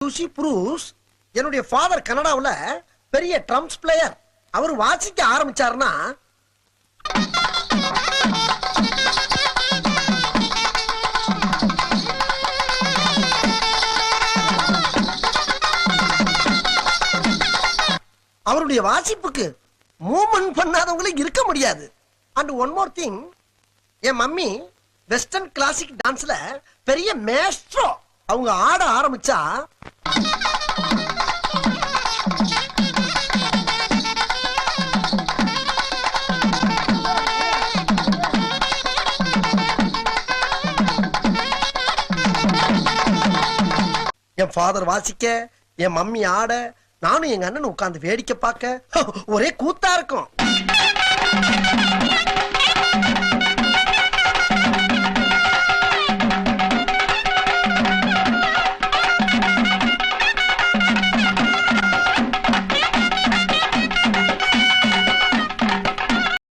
UC Bruce என்னுடைய father கனடாவுல பெரிய drums player. அவர் வாசிக்க ஆரம்பிச்சாருன்னா அவருடைய வாசிப்புக்கு மூவ்மெண்ட் பண்ணாதவங்களே இருக்க முடியாது. அண்ட் ஒன் மோர் திங், என் மம்மி வெஸ்டர்ன் கிளாசிக் டான்ஸ்ல பெரிய மேஸ்ட்ரோ. அவங்க ஆட ஆரம்பிச்சா என் ஃபாதர் வாசிக்க, என் மம்மி ஆட, நானும் எங்க அண்ணன் உட்கார்ந்து வேடிக்கை பார்க்க ஒரே கூத்தா இருக்கும்.